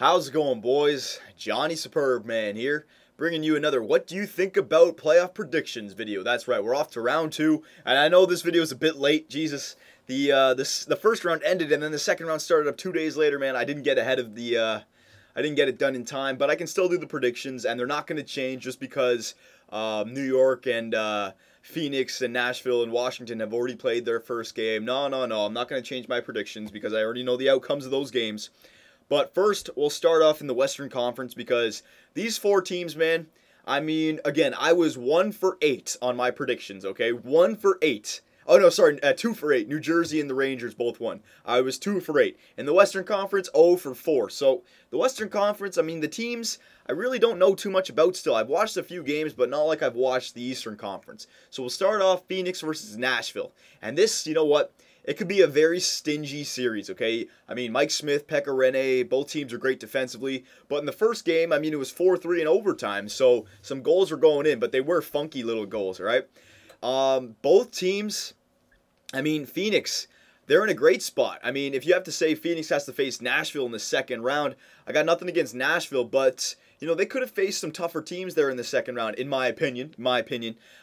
How's it going, boys? Johnny Superb Man here, bringing you another What Do You Think About Playoff Predictions video. That's right, we're off to round two, and I know this video is a bit late. Jesus, the first round ended, and then the second round started up 2 days later. Man, I didn't get ahead of I didn't get it done in time, but I can still do the predictions, and they're not going to change just because New York and Phoenix and Nashville and Washington have already played their first game. No, I'm not going to change my predictions because I already know the outcomes of those games. But first, we'll start off in the Western Conference because these four teams, man, I mean, again, I was 1 for 8 on my predictions, okay? 1 for 8. Oh, no, sorry, 2 for 8. New Jersey and the Rangers both won. I was 2 for 8. In the Western Conference, 0 for 4. So, the Western Conference, I mean, the teams, I really don't know too much about still. I've watched a few games, but not like I've watched the Eastern Conference. So, we'll start off Phoenix versus Nashville. And this, you know what? It could be a very stingy series, okay? I mean, Mike Smith, Pekka Rinne, both teams are great defensively. But in the first game, I mean, it was 4-3 in overtime. So, some goals were going in, but they were funky little goals, right? Both teams, I mean, Phoenix, they're in a great spot. I mean, if you have to say Phoenix has to face Nashville in the second round, I got nothing against Nashville, but you know, they could have faced some tougher teams there in the second round, in my opinion.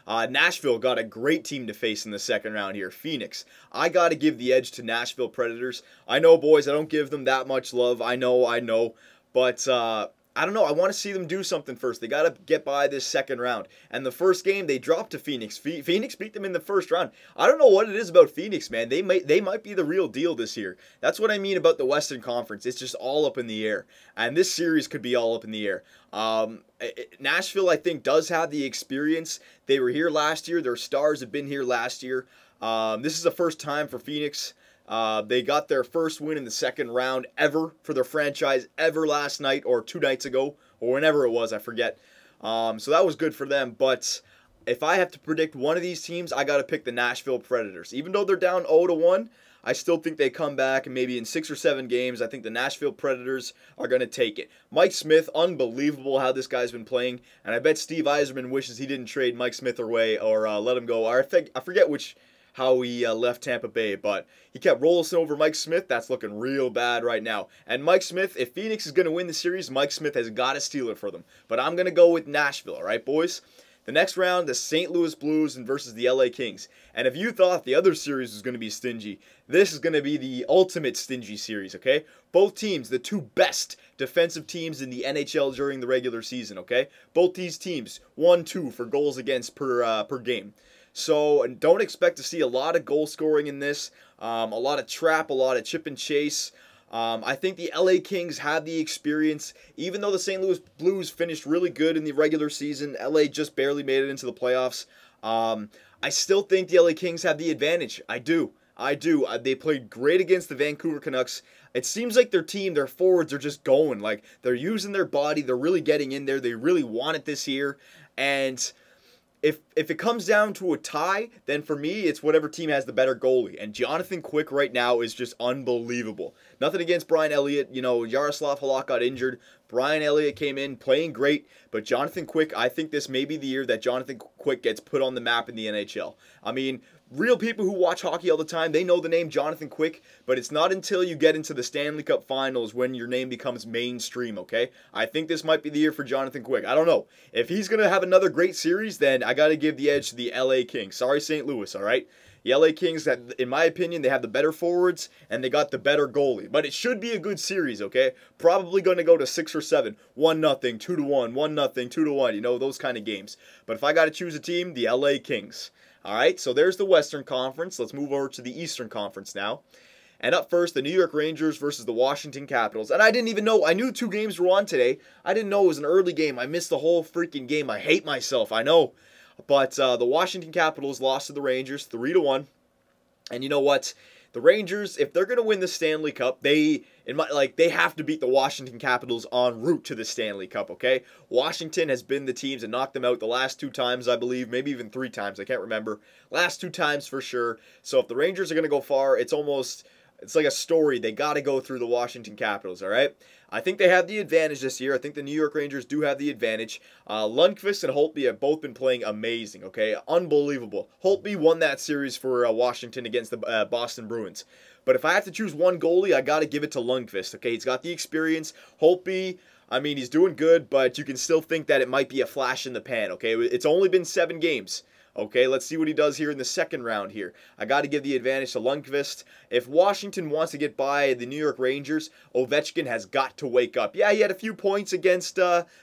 Nashville got a great team to face in the second round here. Phoenix. I got to give the edge to Nashville Predators. I know, boys, I don't give them that much love. I know. But, I don't know. I want to see them do something first. They got to get by this second round. And the first game, they dropped to Phoenix. Phoenix beat them in the first round. I don't know what it is about Phoenix, man. They might be the real deal this year. That's what I mean about the Western Conference. It's just all up in the air. And this series could be all up in the air. Nashville, I think, does have the experience. They were here last year. Their stars have been here last year. This is the first time for Phoenix. They got their first win in the second round ever for their franchise ever last night or 2 nights ago or whenever it was, I forget. So that was good for them. But if I have to predict one of these teams, I got to pick the Nashville Predators. Even though they're down 0-1, I still think they come back and maybe in 6 or 7 games, I think the Nashville Predators are going to take it. Mike Smith, unbelievable how this guy's been playing. And I bet Steve Yzerman wishes he didn't trade Mike Smith away or let him go. I forget how he left Tampa Bay, but he kept rolling over Mike Smith. That's looking real bad right now. And Mike Smith, if Phoenix is going to win the series, Mike Smith has got to steal it for them. But I'm going to go with Nashville, all right, boys? The next round, the St. Louis Blues versus the LA Kings. And if you thought the other series was going to be stingy, this is going to be the ultimate stingy series, okay? Both teams, the two best defensive teams in the NHL during the regular season, okay? Both these teams, 1-2 for goals against per game. So don't expect to see a lot of goal scoring in this, a lot of trap, a lot of chip and chase. I think the LA Kings have the experience. Even though the St. Louis Blues finished really good in the regular season, LA just barely made it into the playoffs. I still think the LA Kings have the advantage. I do. They played great against the Vancouver Canucks. It seems like their team, their forwards are just going. Like, they're using their body. They're really getting in there. They really want it this year. And If it comes down to a tie, then for me, it's whatever team has the better goalie. And Jonathan Quick right now is just unbelievable. Nothing against Brian Elliott. You know, Yaroslav Halak got injured. Brian Elliott came in playing great. But Jonathan Quick, I think this may be the year that Jonathan Quick gets put on the map in the NHL. I mean, real people who watch hockey all the time, they know the name Jonathan Quick, but it's not until you get into the Stanley Cup Finals when your name becomes mainstream, okay? I think this might be the year for Jonathan Quick. I don't know. If he's going to have another great series, then I got to give the edge to the LA Kings. Sorry, St. Louis, all right? The LA Kings, in my opinion, they have the better forwards, and they got the better goalie. But it should be a good series, okay? Probably going to go to 6 or 7. 1-0, 2-1, 1-0, 2-1, you know, those kind of games. But if I got to choose a team, the LA Kings. All right, so there's the Western Conference. Let's move over to the Eastern Conference now. And up first, the New York Rangers versus the Washington Capitals. And I didn't even know. I knew 2 games were on today. I didn't know it was an early game. I missed the whole freaking game. I hate myself. I know. But the Washington Capitals lost to the Rangers 3-1. And you know what? The Rangers, if they're going to win the Stanley Cup, they have to beat the Washington Capitals en route to the Stanley Cup, okay? Washington has been the teams that knocked them out the last 2 times, I believe, maybe even 3 times, I can't remember. Last 2 times for sure. So if the Rangers are going to go far, it's almost It's like a story. They got to go through the Washington Capitals, all right? I think they have the advantage this year. I think the New York Rangers do have the advantage. Lundqvist and Holtby have both been playing amazing, okay? Unbelievable. Holtby won that series for Washington against the Boston Bruins. But if I have to choose one goalie, I got to give it to Lundqvist, okay? He's got the experience. Holtby, I mean, he's doing good, but you can still think that it might be a flash in the pan, okay? It's only been 7 games. Okay, let's see what he does here in the second round here. I got to give the advantage to Lundqvist. If Washington wants to get by the New York Rangers, Ovechkin has got to wake up. Yeah, he had a few points against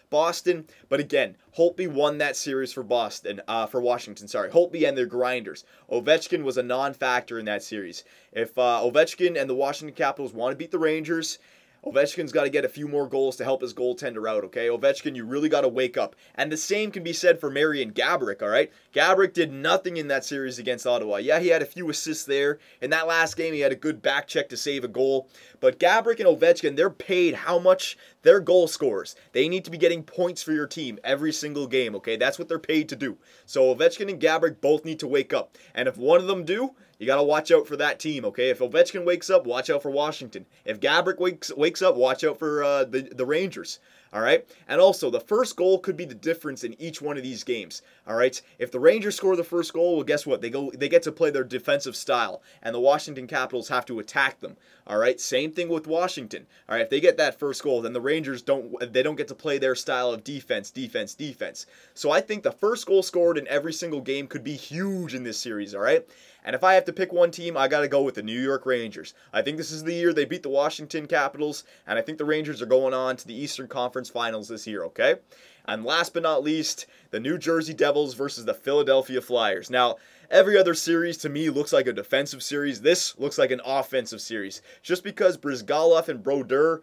Boston, but again, Holtby won that series for Washington. Sorry, Holtby and their grinders. Ovechkin was a non-factor in that series. If Ovechkin and the Washington Capitals want to beat the Rangers, Ovechkin's got to get a few more goals to help his goaltender out, okay? Ovechkin, you really got to wake up. And the same can be said for Marian Gaborik, all right? Gaborik did nothing in that series against Ottawa. Yeah, he had a few assists there. In that last game, he had a good back check to save a goal. But Gaborik and Ovechkin, they're paid how much they're goal scorers. They need to be getting points for your team every single game, okay? That's what they're paid to do. So Ovechkin and Gaborik both need to wake up. And if one of them do, you got to watch out for that team, okay? If Ovechkin wakes up, watch out for Washington. If Gaborik wakes up, watch out for the Rangers, all right? And also, the first goal could be the difference in each one of these games, all right? If the Rangers score the first goal, well, guess what? They get to play their defensive style, and the Washington Capitals have to attack them, all right? Same thing with Washington, all right? If they get that first goal, then the Rangers don't get to play their style of defense. So I think the first goal scored in every single game could be huge in this series, all right? And if I have to pick one team, I got to go with the New York Rangers. I think this is the year they beat the Washington Capitals, and I think the Rangers are going on to the Eastern Conference Finals this year, okay? And last but not least, the New Jersey Devils versus the Philadelphia Flyers. Now, every other series to me looks like a defensive series. This looks like an offensive series. Just because Brizgalov and Brodeur,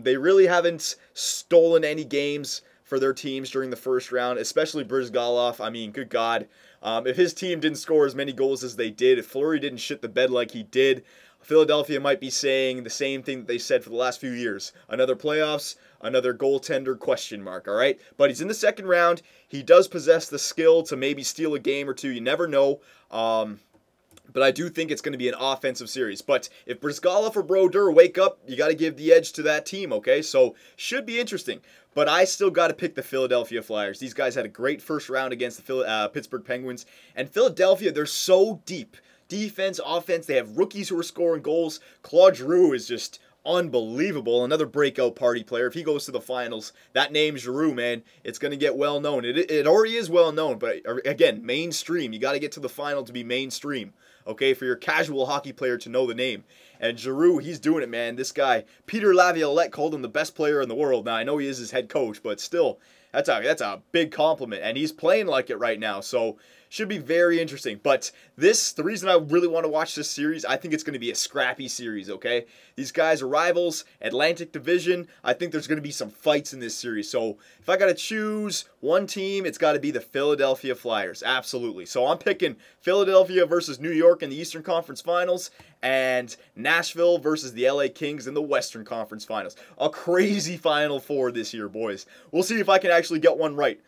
they really haven't stolen any games for their teams during the first round, especially Brizgalov. I mean, good God. If his team didn't score as many goals as they did, if Fleury didn't shit the bed like he did, Philadelphia might be saying the same thing that they said for the last few years. Another playoffs, another goaltender question mark, all right? But he's in the second round. He does possess the skill to maybe steal a game or two. You never know. But I do think it's going to be an offensive series. But if Brizgalov or Brodeur wake up, you got to give the edge to that team, okay? So, should be interesting. But I still got to pick the Philadelphia Flyers. These guys had a great first round against the Pittsburgh Penguins. And Philadelphia, they're so deep. Defense, offense, they have rookies who are scoring goals. Claude Giroux is just unbelievable. Another breakout party player. If he goes to the finals, that name Giroux, man, it's going to get well known. It already is well known, but again, mainstream. You got to get to the final to be mainstream. Okay, for your casual hockey player to know the name. And Giroux, he's doing it, man. This guy, Peter Laviolette called him the best player in the world. Now, I know he is his head coach, but still, that's a big compliment. And he's playing like it right now, so should be very interesting. But the reason I really want to watch this series, I think it's going to be a scrappy series, okay? These guys are rivals, Atlantic Division. I think there's going to be some fights in this series. So if I got to choose one team, it's got to be the Philadelphia Flyers. Absolutely. So I'm picking Philadelphia versus New York in the Eastern Conference Finals and Nashville versus the LA Kings in the Western Conference Finals. A crazy Final Four this year, boys. We'll see if I can actually get one right.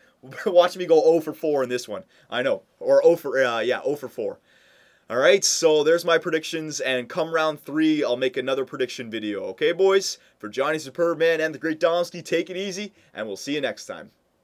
Watch me go 0 for 4 in this one. I know. Or 0 for 4. Alright, so there's my predictions, and come round 3, I'll make another prediction video. Okay, boys? For Johnny Superbman and the Great Domsky, take it easy, and we'll see you next time.